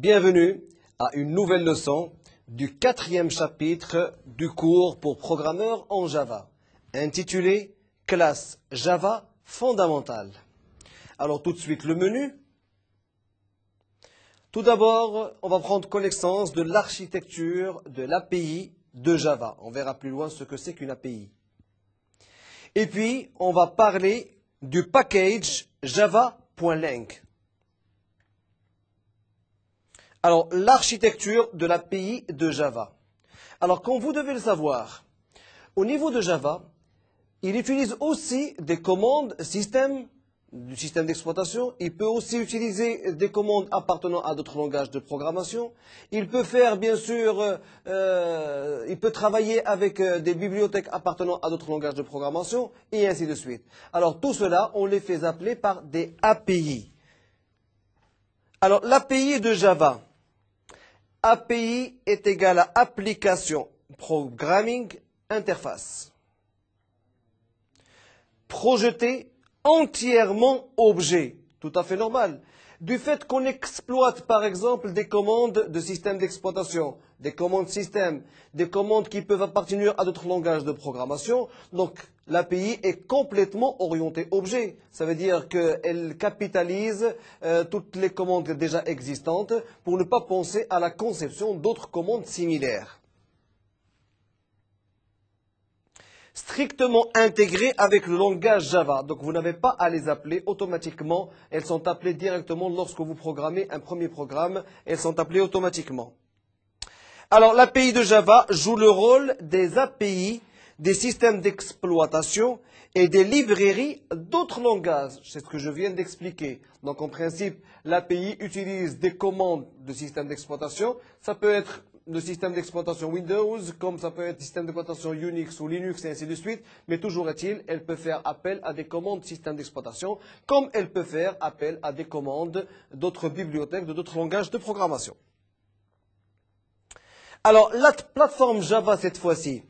Bienvenue à une nouvelle leçon du 4e chapitre du cours pour programmeurs en Java, intitulé « Classe Java fondamentale ». Alors tout de suite le menu. Tout d'abord, on va prendre connaissance de l'architecture de l'API de Java. On verra plus loin ce que c'est qu'une API. Et puis, on va parler du package java.lang. Alors, l'architecture de l'API de Java. Alors, comme vous devez le savoir, au niveau de Java, il utilise aussi des commandes du système d'exploitation. Il peut aussi utiliser des commandes appartenant à d'autres langages de programmation. Il peut faire, bien sûr, il peut travailler avec des bibliothèques appartenant à d'autres langages de programmation, et ainsi de suite. Alors, tout cela, on les fait appeler par des API. Alors, l'API de Java. API est égal à Application Programming Interface. Projeté entièrement objet, tout à fait normal. Du fait qu'on exploite par exemple des commandes de système d'exploitation, des commandes système, des commandes qui peuvent appartenir à d'autres langages de programmation, donc l'API est complètement orientée objet. Ça veut dire qu'elle capitalise toutes les commandes déjà existantes pour ne pas penser à la conception d'autres commandes similaires. Strictement intégrées avec le langage Java. Donc vous n'avez pas à les appeler automatiquement. Elles sont appelées directement lorsque vous programmez un premier programme. Elles sont appelées automatiquement. Alors l'API de Java joue le rôle des API, des systèmes d'exploitation et des librairies d'autres langages. C'est ce que je viens d'expliquer. Donc en principe, l'API utilise des commandes de système d'exploitation. Ça peut être le système d'exploitation Windows, comme ça peut être le système d'exploitation Unix ou Linux et ainsi de suite, mais toujours est-il, elle peut faire appel à des commandes de système d'exploitation, comme elle peut faire appel à des commandes d'autres bibliothèques, d'autres langages de programmation. Alors, la plateforme Java cette fois-ci.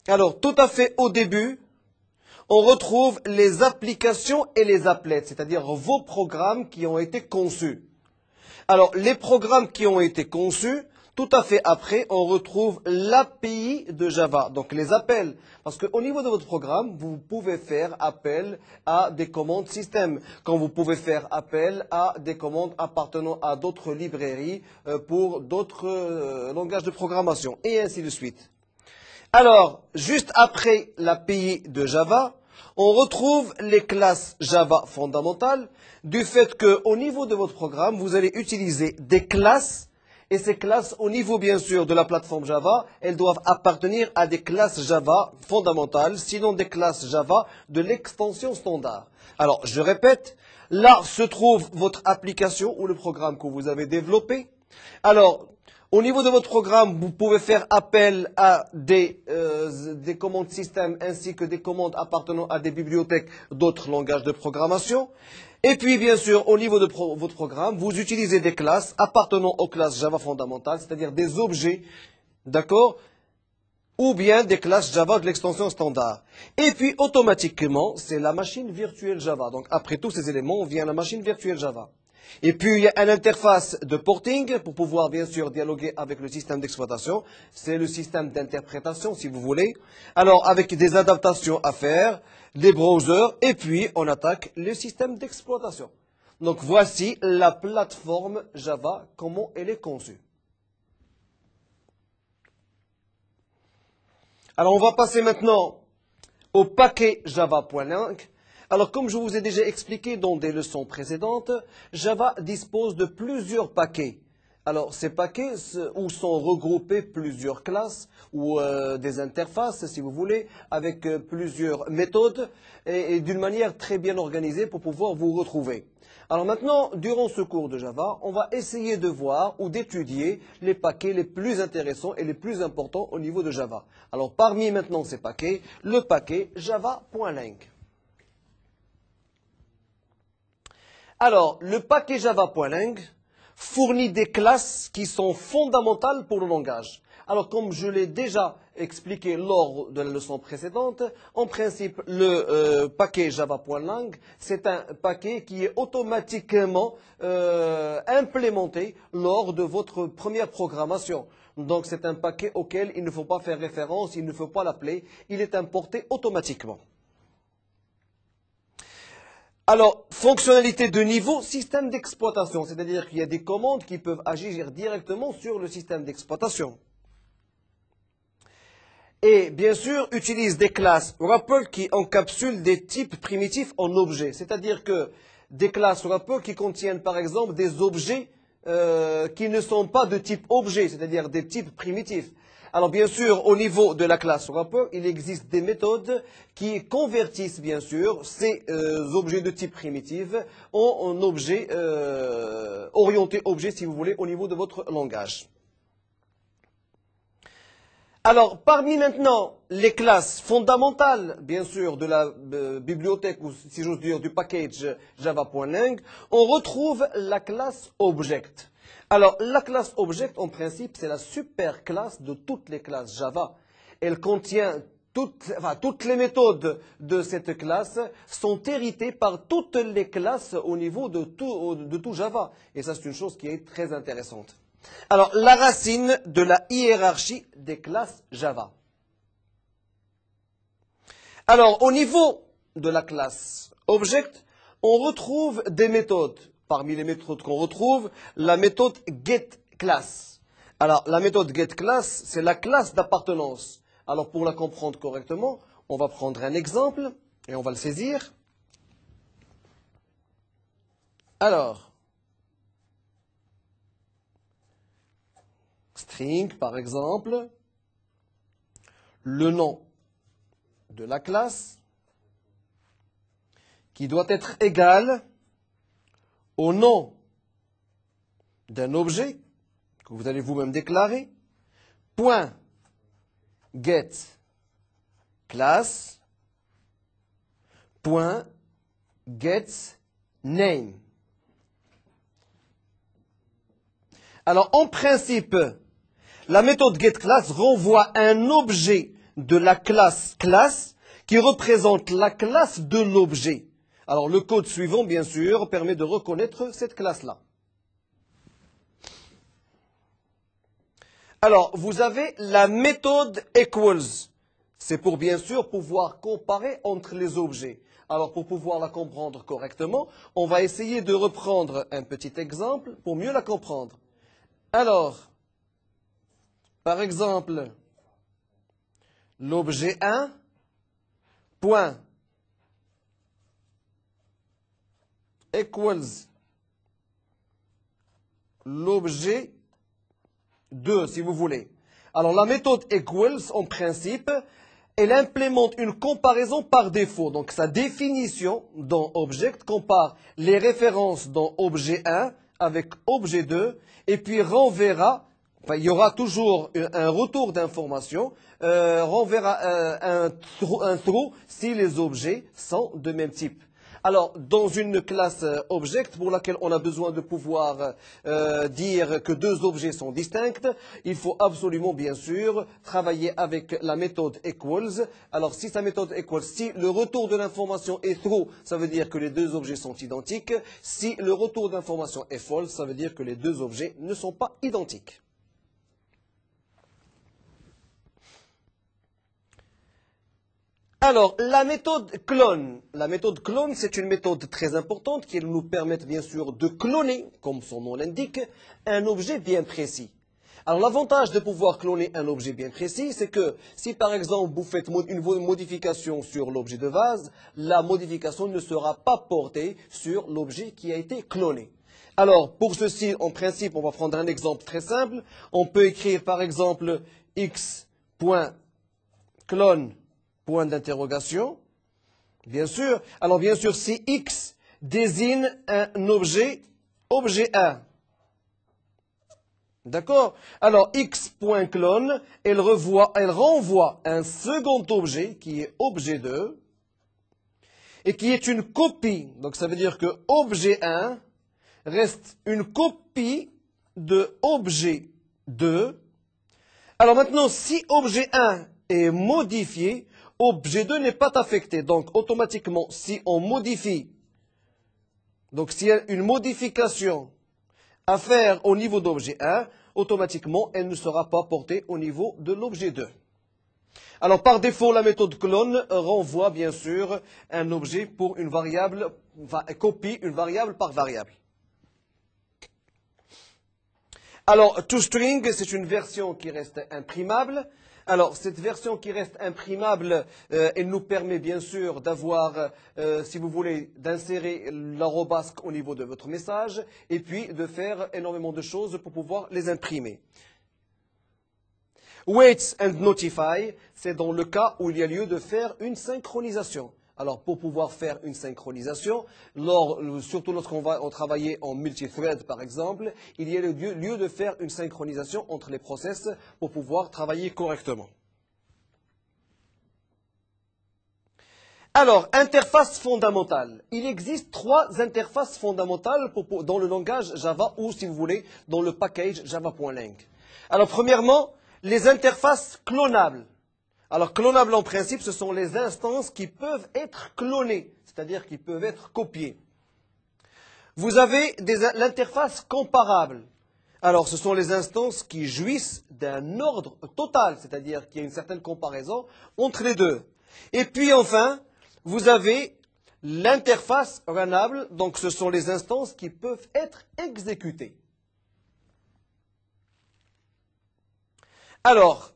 Alors, tout à fait au début, on retrouve les applications et les applets, c'est-à-dire vos programmes qui ont été conçus. Alors, les programmes qui ont été conçus, tout à fait après, on retrouve l'API de Java, donc les appels. Parce qu'au niveau de votre programme, vous pouvez faire appel à des commandes système, quand vous pouvez faire appel à des commandes appartenant à d'autres librairies pour d'autres langages de programmation, et ainsi de suite. Alors, juste après l'API de Java, on retrouve les classes Java fondamentales, du fait qu'au niveau de votre programme, vous allez utiliser des classes, et ces classes, au niveau bien sûr de la plateforme Java, elles doivent appartenir à des classes Java fondamentales, sinon des classes Java de l'extension standard. Alors, je répète, là se trouve votre application ou le programme que vous avez développé. Alors, au niveau de votre programme, vous pouvez faire appel à des commandes système ainsi que des commandes appartenant à des bibliothèques d'autres langages de programmation. Et puis, bien sûr, au niveau de votre programme, vous utilisez des classes appartenant aux classes Java fondamentales, c'est-à-dire des objets, d'accord, ou bien des classes Java de l'extension standard. Et puis, automatiquement, c'est la machine virtuelle Java. Donc, après tous ces éléments, vient la machine virtuelle Java. Et puis, il y a une interface de porting pour pouvoir, bien sûr, dialoguer avec le système d'exploitation. C'est le système d'interprétation, si vous voulez. Alors, avec des adaptations à faire, des browsers, et puis, on attaque le système d'exploitation. Donc, voici la plateforme Java, comment elle est conçue. Alors, on va passer maintenant au paquet Java.lang. Alors, comme je vous ai déjà expliqué dans des leçons précédentes, Java dispose de plusieurs paquets. Alors, ces paquets où sont regroupées plusieurs classes ou des interfaces, si vous voulez, avec plusieurs méthodes et d'une manière très bien organisée pour pouvoir vous retrouver. Alors maintenant, durant ce cours de Java, on va essayer de voir ou d'étudier les paquets les plus intéressants et les plus importants au niveau de Java. Alors, parmi maintenant ces paquets, le paquet Java.lang. Alors, le paquet Java.lang fournit des classes qui sont fondamentales pour le langage. Alors, comme je l'ai déjà expliqué lors de la leçon précédente, en principe, le paquet java.lang, c'est un paquet qui est automatiquement implémenté lors de votre première programmation. Donc, c'est un paquet auquel il ne faut pas faire référence, il ne faut pas l'appeler, il est importé automatiquement. Alors, fonctionnalité de niveau, système d'exploitation, c'est-à-dire qu'il y a des commandes qui peuvent agir directement sur le système d'exploitation. Et bien sûr, utilise des classes wrapper qui encapsulent des types primitifs en objets, c'est-à-dire que des classes wrapper qui contiennent par exemple des objets qui ne sont pas de type objet, c'est-à-dire des types primitifs. Alors bien sûr, au niveau de la classe wrapper, il existe des méthodes qui convertissent bien sûr ces objets de type primitif en objets orientés objets, si vous voulez, au niveau de votre langage. Alors, parmi maintenant les classes fondamentales, bien sûr, de la bibliothèque, ou si j'ose dire, du package java.lang, on retrouve la classe object. Alors, la classe object, en principe, c'est la super classe de toutes les classes Java. Elle contient toutes les méthodes de cette classe sont héritées par toutes les classes au niveau de tout Java. Et ça, c'est une chose qui est très intéressante. Alors, la racine de la hiérarchie des classes Java. Alors, au niveau de la classe Object, on retrouve des méthodes. Parmi les méthodes qu'on retrouve, la méthode getClass. Alors, la méthode getClass, c'est la classe d'appartenance. Alors, pour la comprendre correctement, on va prendre un exemple et on va le saisir. Alors, string, par exemple, le nom de la classe qui doit être égal au nom d'un objet que vous allez vous-même déclarer, point get class, point get name. Alors, en principe, la méthode getClass renvoie un objet de la classe class qui représente la classe de l'objet. Alors, le code suivant, bien sûr, permet de reconnaître cette classe-là. Alors, vous avez la méthode equals. C'est pour, bien sûr, pouvoir comparer entre les objets. Alors, pour pouvoir la comprendre correctement, on va essayer de reprendre un petit exemple pour mieux la comprendre. Alors, par exemple, l'objet 1, point, equals, l'objet 2, si vous voulez. Alors, la méthode equals, en principe, elle implémente une comparaison par défaut. Donc, sa définition dans Object compare les références dans objet 1 avec objet 2 et puis renverra, enfin, il y aura toujours un retour d'information, renverra un true si les objets sont de même type. Alors, dans une classe object pour laquelle on a besoin de pouvoir dire que deux objets sont distincts, il faut absolument, bien sûr, travailler avec la méthode equals. Alors, si sa méthode equals, si le retour de l'information est true, ça veut dire que les deux objets sont identiques. Si le retour d'information est false, ça veut dire que les deux objets ne sont pas identiques. Alors, la méthode clone. La méthode clone, c'est une méthode très importante qui nous permet bien sûr de cloner, comme son nom l'indique, un objet bien précis. Alors, l'avantage de pouvoir cloner un objet bien précis, c'est que si par exemple vous faites une modification sur l'objet de base, la modification ne sera pas portée sur l'objet qui a été cloné. Alors, pour ceci, en principe, on va prendre un exemple très simple. On peut écrire par exemple x.clone point d'interrogation, bien sûr. Alors, bien sûr, si X désigne un objet, objet 1. D'accord? Alors, X.clone, elle renvoie un second objet qui est objet 2 et qui est une copie. Donc, ça veut dire que objet 1 reste une copie de objet 2 Alors maintenant, si objet 1 est modifié, objet 2 n'est pas affecté. Donc automatiquement, si on modifie, donc s'il y a une modification à faire au niveau d'objet 1, automatiquement, elle ne sera pas portée au niveau de l'objet 2. Alors par défaut, la méthode clone renvoie bien sûr un objet pour une variable, enfin copie une variable par variable. Alors toString, c'est une version qui reste imprimable. Alors cette version qui reste imprimable, elle nous permet bien sûr d'avoir, si vous voulez, d'insérer l'arrobasque au niveau de votre message et puis de faire énormément de choses pour pouvoir les imprimer. Wait and notify, c'est dans le cas où il y a lieu de faire une synchronisation. Alors, pour pouvoir faire une synchronisation, surtout lorsqu'on va travailler en multithread, par exemple, il y a lieu de faire une synchronisation entre les process pour pouvoir travailler correctement. Alors, interface fondamentale. Il existe 3 interfaces fondamentales dans le langage Java ou, si vous voulez, dans le package java.lang. Alors, premièrement, les interfaces clonables. Alors, clonables en principe, ce sont les instances qui peuvent être clonées, c'est-à-dire qui peuvent être copiées. Vous avez l'interface comparable. Alors, ce sont les instances qui jouissent d'un ordre total, c'est-à-dire qu'il y a une certaine comparaison entre les deux. Et puis, enfin, vous avez l'interface runnable, donc ce sont les instances qui peuvent être exécutées. Alors,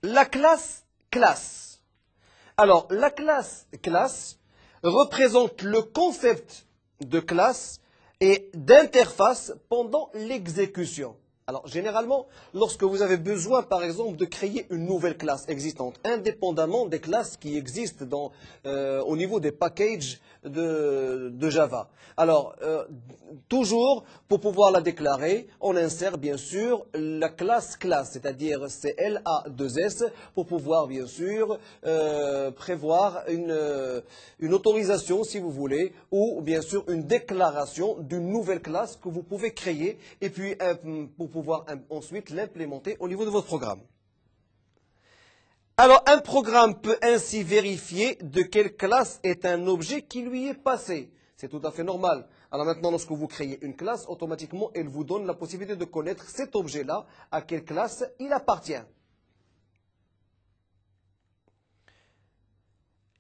la classe classe. Alors, la classe classe représente le concept de classe et d'interface pendant l'exécution. Alors, généralement, lorsque vous avez besoin, par exemple, de créer une nouvelle classe existante, indépendamment des classes qui existent au niveau des packages de Java. Alors, toujours, pour pouvoir la déclarer, on insère, bien sûr, la classe classe, c'est-à-dire c'est LA2S, pour pouvoir, bien sûr, prévoir une autorisation, si vous voulez, ou, bien sûr, une déclaration d'une nouvelle classe que vous pouvez créer, et puis, pour pouvoir ensuite l'implémenter au niveau de votre programme. Alors, un programme peut ainsi vérifier de quelle classe est un objet qui lui est passé. C'est tout à fait normal. Alors maintenant, lorsque vous créez une classe, automatiquement, elle vous donne la possibilité de connaître cet objet-là, à quelle classe il appartient.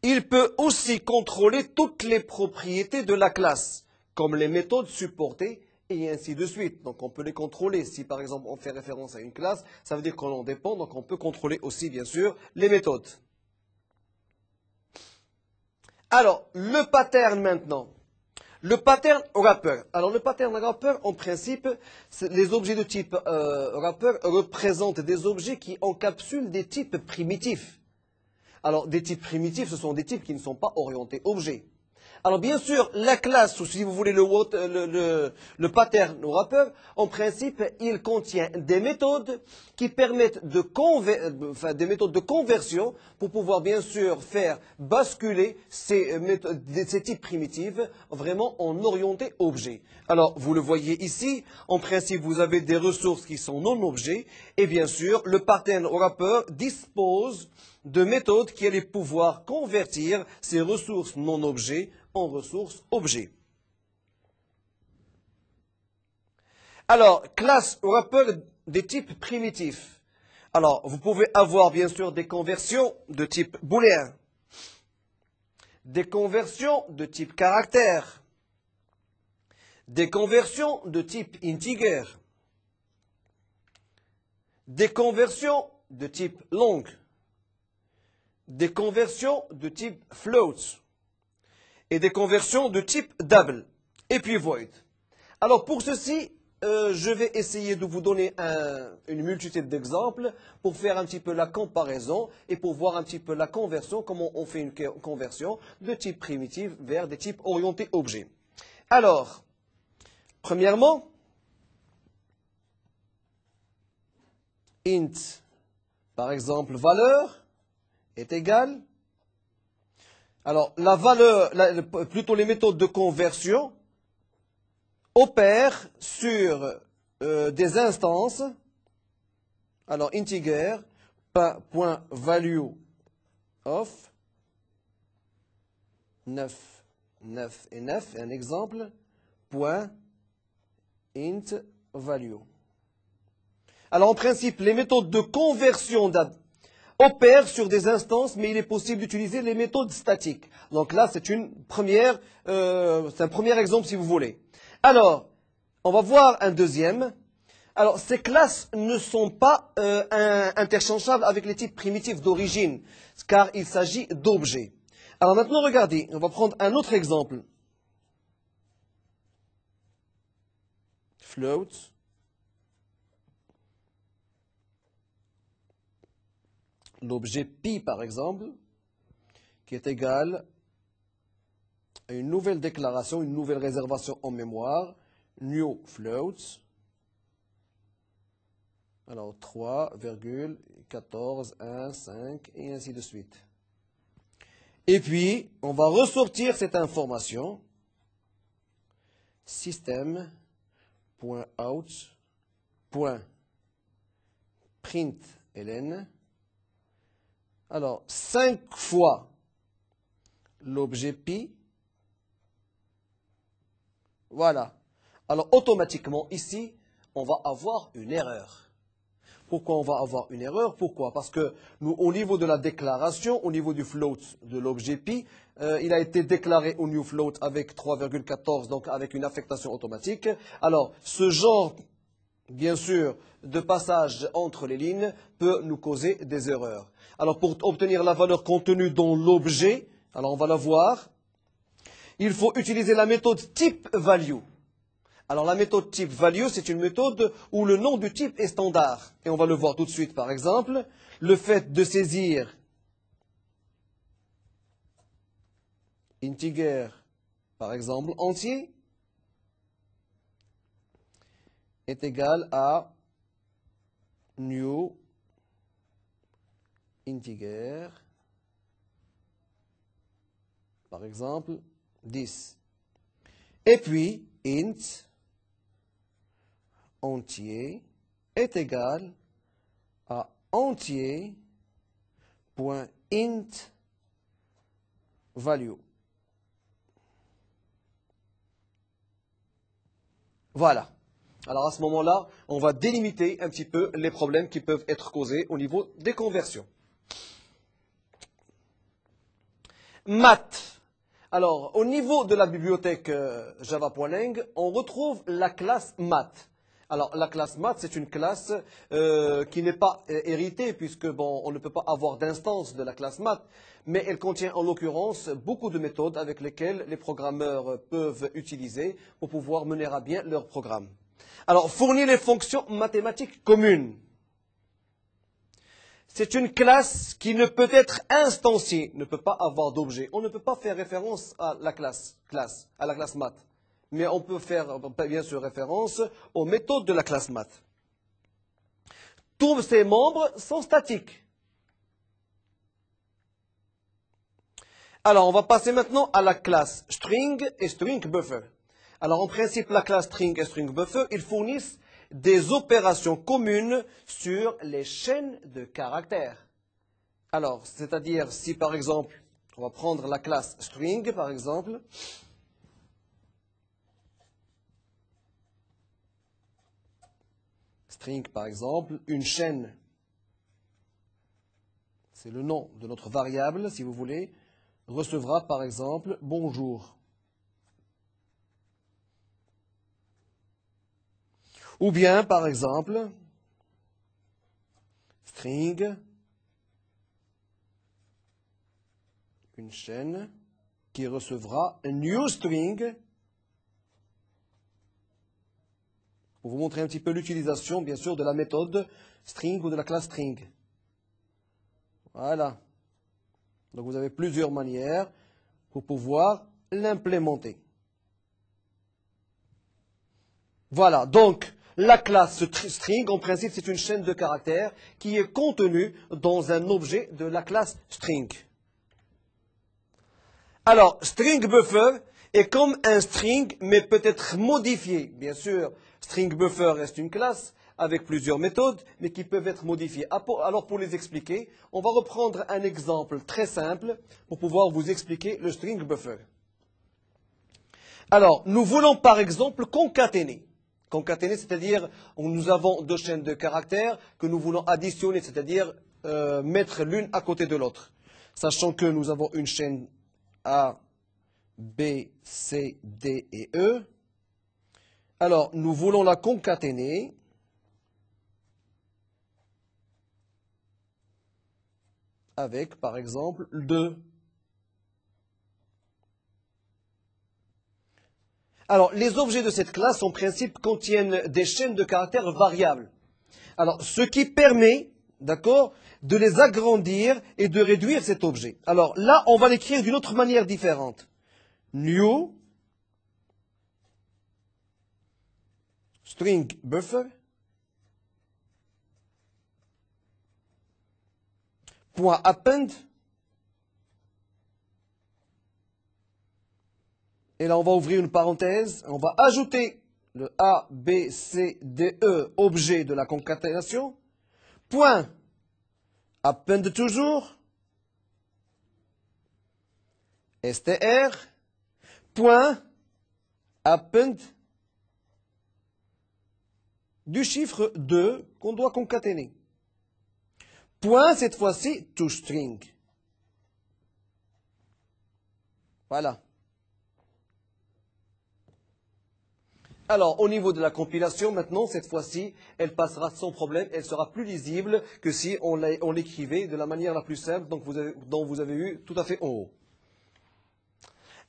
Il peut aussi contrôler toutes les propriétés de la classe, comme les méthodes supportées, et ainsi de suite. Donc on peut les contrôler. Si par exemple on fait référence à une classe, ça veut dire qu'on en dépend, donc on peut contrôler aussi bien sûr les méthodes. Alors, le pattern maintenant. Le pattern wrapper. Alors le pattern wrapper, en principe, les objets de type wrapper représentent des objets qui encapsulent des types primitifs. Alors des types primitifs, ce sont des types qui ne sont pas orientés objets. Alors bien sûr, la classe, ou si vous voulez le pattern wrapper, en principe, il contient des méthodes qui permettent des méthodes de conversion pour pouvoir bien sûr faire basculer ces types primitifs vraiment en orienté objet. Alors vous le voyez ici, en principe, vous avez des ressources qui sont non objets et bien sûr, le pattern wrapper dispose de méthodes qui allaient pouvoir convertir ces ressources non objets en ressources objets. Alors, classe wrapper des types primitifs. Alors, vous pouvez avoir bien sûr des conversions de type booléen, des conversions de type caractère, des conversions de type integer, des conversions de type long, des conversions de type float et des conversions de type double et puis void. Alors pour ceci, je vais essayer de vous donner une multitude d'exemples pour faire un petit peu la comparaison et pour voir un petit peu la conversion, comment on fait une conversion de type primitif vers des types orientés objets. Alors, premièrement, int, par exemple, valeur est égal. Alors, la valeur, plutôt les méthodes de conversion opèrent sur des instances. Alors, integer, point value of 9, 9 et 9. Un exemple, point int value. Alors, en principe, les méthodes de conversion opèrent sur des instances, mais il est possible d'utiliser les méthodes statiques. Donc là, c'est un premier exemple, si vous voulez. Alors, on va voir un deuxième. Alors, ces classes ne sont pas interchangeables avec les types primitifs d'origine, car il s'agit d'objets. Alors maintenant, regardez, on va prendre un autre exemple. Float. L'objet pi, par exemple, qui est égal à une nouvelle déclaration, une nouvelle réservation en mémoire, new float. Alors 3,1415 et ainsi de suite. Et puis, on va ressortir cette information. System.out.println. Alors, 5 fois l'objet pi. Voilà. Alors, automatiquement, ici, on va avoir une erreur. Pourquoi on va avoir une erreur? Pourquoi? Parce que nous, au niveau de la déclaration, au niveau du float de l'objet pi, il a été déclaré au new float avec 3,14, donc avec une affectation automatique. Alors, ce genre, bien sûr, de passage entre les lignes peut nous causer des erreurs. Alors, pour obtenir la valeur contenue dans l'objet, alors on va la voir, il faut utiliser la méthode type-value. Alors la méthode type-value, c'est une méthode où le nom du type est standard. Et on va le voir tout de suite, par exemple. Le fait de saisir integer, par exemple, entier, est égal à new integer, par exemple, 10. Et puis, int entier est égal à entier.int value. Voilà. Alors à ce moment-là, on va délimiter un petit peu les problèmes qui peuvent être causés au niveau des conversions. Math. Alors, au niveau de la bibliothèque java.lang, on retrouve la classe math. Alors, la classe math, c'est une classe qui n'est pas héritée, puisque, bon, on ne peut pas avoir d'instance de la classe math, mais elle contient en l'occurrence beaucoup de méthodes avec lesquelles les programmeurs peuvent utiliser pour pouvoir mener à bien leur programme. Alors, fournir les fonctions mathématiques communes. C'est une classe qui ne peut être instanciée, ne peut pas avoir d'objet. On ne peut pas faire référence à la classe math. Mais on peut faire bien sûr référence aux méthodes de la classe math. Tous ses membres sont statiques. Alors, on va passer maintenant à la classe string et string buffer. Alors, en principe, la classe string et string buffer, ils fournissent des opérations communes sur les chaînes de caractères. Alors, c'est-à-dire si par exemple, on va prendre la classe string par exemple, string par exemple, une chaîne, c'est le nom de notre variable si vous voulez, recevra par exemple bonjour. Ou bien, par exemple, string, une chaîne qui recevra un new string. Pour vous montrer un petit peu l'utilisation, bien sûr, de la méthode string ou de la classe string. Voilà. Donc vous avez plusieurs manières pour pouvoir l'implémenter. Voilà, donc la classe string, en principe, c'est une chaîne de caractères qui est contenue dans un objet de la classe string. Alors, string buffer est comme un string, mais peut être modifié. Bien sûr, String buffer reste une classe avec plusieurs méthodes, mais qui peuvent être modifiées. Alors pour les expliquer, on va reprendre un exemple très simple pour pouvoir vous expliquer le string buffer. Alors, nous voulons par exemple concaténer. Concaténer, c'est-à-dire nous avons deux chaînes de caractères que nous voulons additionner, c'est-à-dire mettre l'une à côté de l'autre. Sachant que nous avons une chaîne A, B, C, D et E. Alors, nous voulons la concaténer. Avec, par exemple, 2. Alors, les objets de cette classe, en principe, contiennent des chaînes de caractères variables. Alors, ce qui permet, d'accord, de les agrandir et de réduire cet objet. Alors, là, on va l'écrire d'une autre manière différente. New string buffer .append. Et là, on va ouvrir une parenthèse. On va ajouter le A, B, C, D, E, objet de la concaténation. Point append toujours. str. Point append du chiffre 2 qu'on doit concaténer. Point, cette fois-ci, toString. Voilà. Alors, au niveau de la compilation, maintenant, cette fois-ci, elle passera sans problème. Elle sera plus lisible que si on l'écrivait de la manière la plus simple dont vous avez eu tout à fait en haut.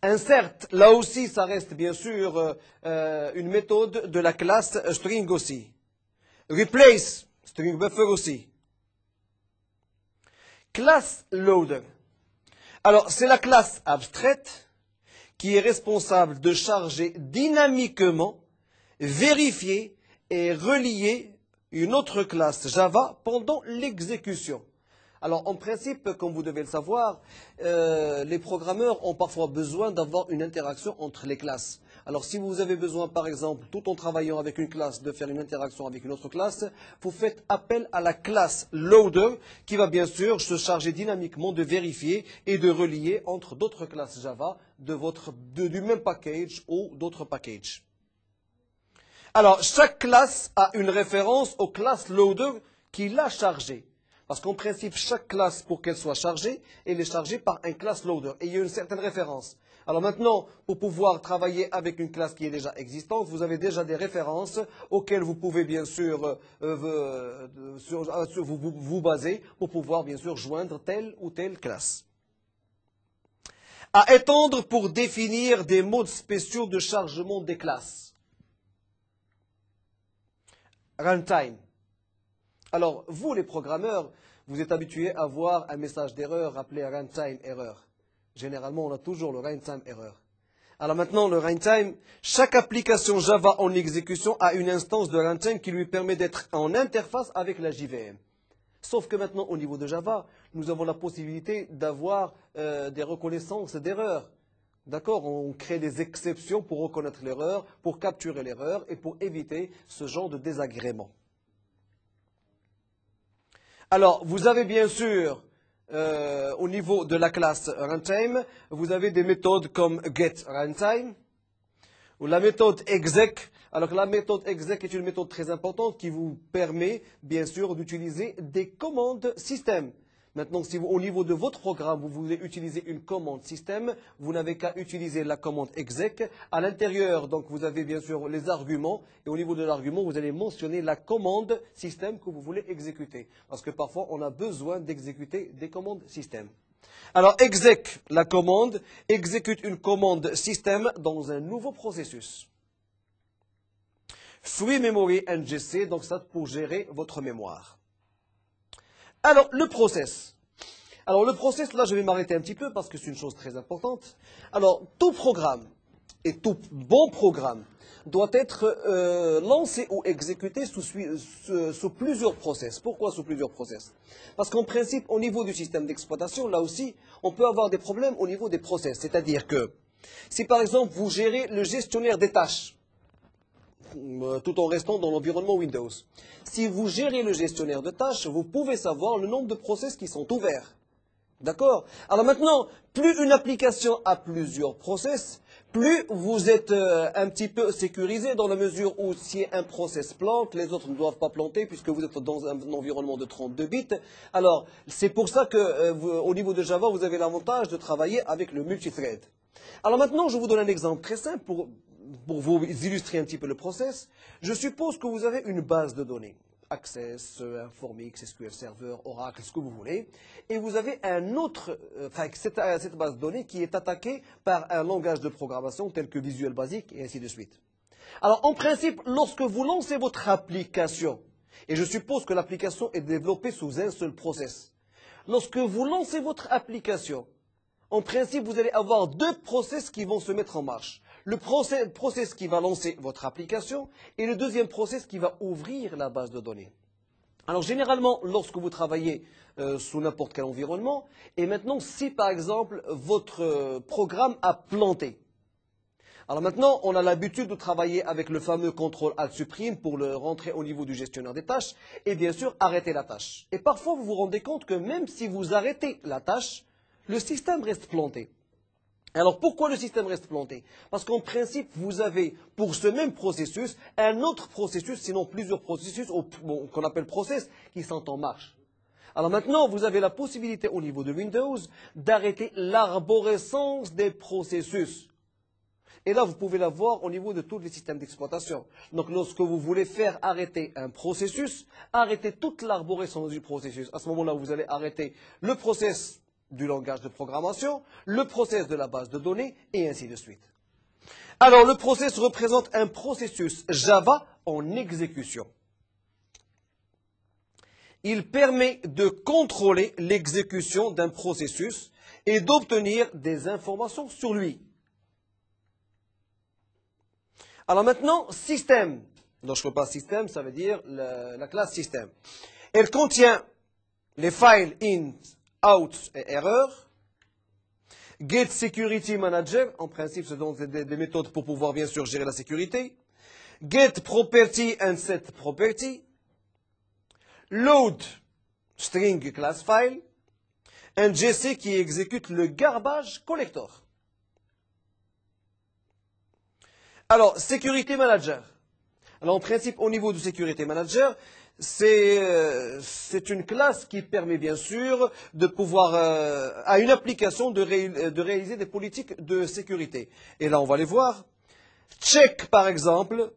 Insert, là aussi, ça reste bien sûr une méthode de la classe string aussi. Replace, string buffer aussi. Class loader. Alors, c'est la classe abstraite qui est responsable de charger dynamiquement, vérifier et relier une autre classe Java pendant l'exécution. Alors, en principe, comme vous devez le savoir, les programmeurs ont parfois besoin d'avoir une interaction entre les classes. Alors, si vous avez besoin, par exemple, tout en travaillant avec une classe, de faire une interaction avec une autre classe, vous faites appel à la classe loader qui va bien sûr se charger dynamiquement de vérifier et de relier entre d'autres classes Java du même package ou d'autres packages. Alors, chaque classe a une référence aux classes loader qui l'a chargée. Parce qu'en principe, chaque classe, pour qu'elle soit chargée, elle est chargée par un class loader. Et il y a une certaine référence. Alors maintenant, pour pouvoir travailler avec une classe qui est déjà existante, vous avez déjà des références auxquelles vous pouvez bien sûr vous baser pour pouvoir bien sûr joindre telle ou telle classe. À étendre pour définir des modes spéciaux de chargement des classes. Runtime. Alors, vous, les programmeurs, vous êtes habitués à voir un message d'erreur appelé runtime error. Généralement, on a toujours le runtime error. Alors maintenant, le runtime, chaque application Java en exécution a une instance de runtime qui lui permet d'être en interface avec la JVM. Sauf que maintenant, au niveau de Java, nous avons la possibilité d'avoir des reconnaissances d'erreurs. D'accord? On crée des exceptions pour reconnaître l'erreur, pour capturer l'erreur et pour éviter ce genre de désagrément. Alors, vous avez bien sûr, au niveau de la classe runtime, vous avez des méthodes comme getRuntime ou la méthode exec. Alors, la méthode exec est une méthode très importante qui vous permet, bien sûr, d'utiliser des commandes système. Maintenant, si au niveau de votre programme, vous voulez utiliser une commande système, vous n'avez qu'à utiliser la commande exec. À l'intérieur, donc, vous avez bien sûr les arguments. Et au niveau de l'argument, vous allez mentionner la commande système que vous voulez exécuter. Parce que parfois, on a besoin d'exécuter des commandes système. Alors, exec, la commande, exécute une commande système dans un nouveau processus. Free Memory NGC, donc ça pour gérer votre mémoire. Alors, le process. Alors, le process, là, je vais m'arrêter un petit peu parce que c'est une chose très importante. Alors, tout programme et tout bon programme doit être lancé ou exécuté sous plusieurs process. Pourquoi sous plusieurs process? Parce qu'en principe, au niveau du système d'exploitation, là aussi, on peut avoir des problèmes au niveau des process. C'est-à-dire que, si par exemple, vous gérez le gestionnaire des tâches, tout en restant dans l'environnement Windows. Si vous gérez le gestionnaire de tâches, vous pouvez savoir le nombre de process qui sont ouverts. D'accord? Alors maintenant, plus une application a plusieurs process, plus vous êtes un petit peu sécurisé dans la mesure où si un process plante, les autres ne doivent pas planter puisque vous êtes dans un environnement de 32 bits. Alors, c'est pour ça que au niveau de Java, vous avez l'avantage de travailler avec le multithread. Alors maintenant, je vous donne un exemple très simple pour vous illustrer un petit peu le process. Je suppose que vous avez une base de données. Access, Informix, SQL Server, Oracle, ce que vous voulez. Et vous avez un autre, cette base de données qui est attaquée par un langage de programmation tel que Visual Basic et ainsi de suite. Alors, en principe, lorsque vous lancez votre application, et je suppose que l'application est développée sous un seul process, lorsque vous lancez votre application, en principe, vous allez avoir deux process qui vont se mettre en marche. Le process qui va lancer votre application et le deuxième process qui va ouvrir la base de données. Alors généralement, lorsque vous travaillez sous n'importe quel environnement, et maintenant si par exemple votre programme a planté. Alors maintenant, on a l'habitude de travailler avec le fameux CTRL-ALT-Supprime pour le rentrer au niveau du gestionnaire des tâches et bien sûr arrêter la tâche. Et parfois, vous vous rendez compte que même si vous arrêtez la tâche, le système reste planté. Alors pourquoi le système reste planté? Parce qu'en principe, vous avez pour ce même processus un autre processus, sinon plusieurs processus qu'on appelle process, qui sont en marche. Alors maintenant, vous avez la possibilité au niveau de Windows d'arrêter l'arborescence des processus. Et là, vous pouvez la voir au niveau de tous les systèmes d'exploitation. Donc lorsque vous voulez faire arrêter un processus, arrêtez toute l'arborescence du processus. À ce moment-là, vous allez arrêter le process du langage de programmation, le process de la base de données, et ainsi de suite. Alors, le process représente un processus Java en exécution. Il permet de contrôler l'exécution d'un processus et d'obtenir des informations sur lui. Alors maintenant, système. Lorsque je parle système, ça veut dire la classe système. Elle contient les files int, out et error. Get Security Manager, en principe, ce sont des méthodes pour pouvoir bien sûr gérer la sécurité. Get Property and Set Property. Load String Class File. Un GC qui exécute le Garbage Collector. Alors, Security Manager. Alors, en principe, au niveau du Security Manager, c'est une classe qui permet bien sûr de pouvoir, à une application de réaliser des politiques de sécurité. Et là, on va les voir. Check, par exemple,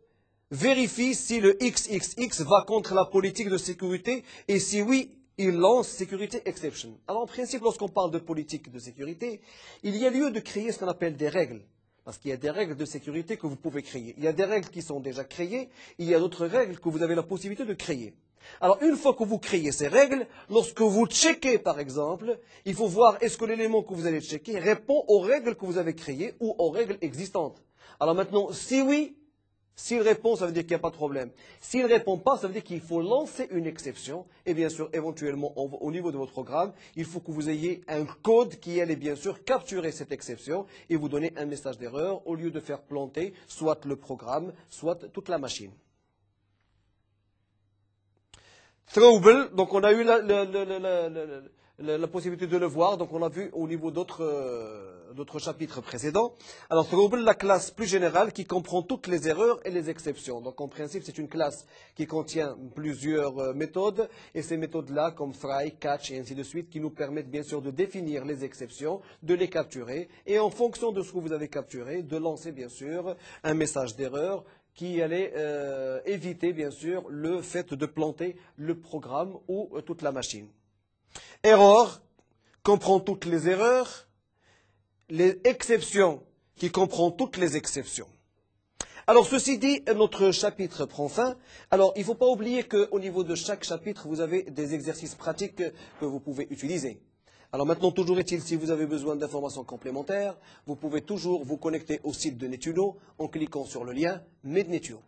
vérifie si le XXX va contre la politique de sécurité et si oui, il lance Security Exception. Alors, en principe, lorsqu'on parle de politique de sécurité, il y a lieu de créer ce qu'on appelle des règles. Parce qu'il y a des règles de sécurité que vous pouvez créer. Il y a des règles qui sont déjà créées, il y a d'autres règles que vous avez la possibilité de créer. Alors, une fois que vous créez ces règles, lorsque vous checkez, par exemple, il faut voir est-ce que l'élément que vous allez checker répond aux règles que vous avez créées ou aux règles existantes. Alors maintenant, si oui, s'il répond, ça veut dire qu'il n'y a pas de problème. S'il ne répond pas, ça veut dire qu'il faut lancer une exception. Et bien sûr, éventuellement, au niveau de votre programme, il faut que vous ayez un code qui allait bien sûr capturer cette exception et vous donner un message d'erreur au lieu de faire planter soit le programme, soit toute la machine. Throwable, donc on a eu la possibilité de le voir, donc on l'a vu au niveau d'autres chapitres précédents. Alors Throwable, la classe plus générale qui comprend toutes les erreurs et les exceptions. Donc en principe, c'est une classe qui contient plusieurs méthodes, et ces méthodes-là, comme try, catch et ainsi de suite, qui nous permettent bien sûr de définir les exceptions, de les capturer, et en fonction de ce que vous avez capturé, de lancer bien sûr un message d'erreur qui allait éviter bien sûr le fait de planter le programme ou toute la machine. Error comprend toutes les erreurs, les exceptions qui comprend toutes les exceptions. Alors ceci dit, notre chapitre prend fin. Alors il ne faut pas oublier qu'au niveau de chaque chapitre, vous avez des exercices pratiques que vous pouvez utiliser. Alors maintenant, toujours est-il, si vous avez besoin d'informations complémentaires, vous pouvez toujours vous connecter au site de Netuno en cliquant sur le lien MedNetio.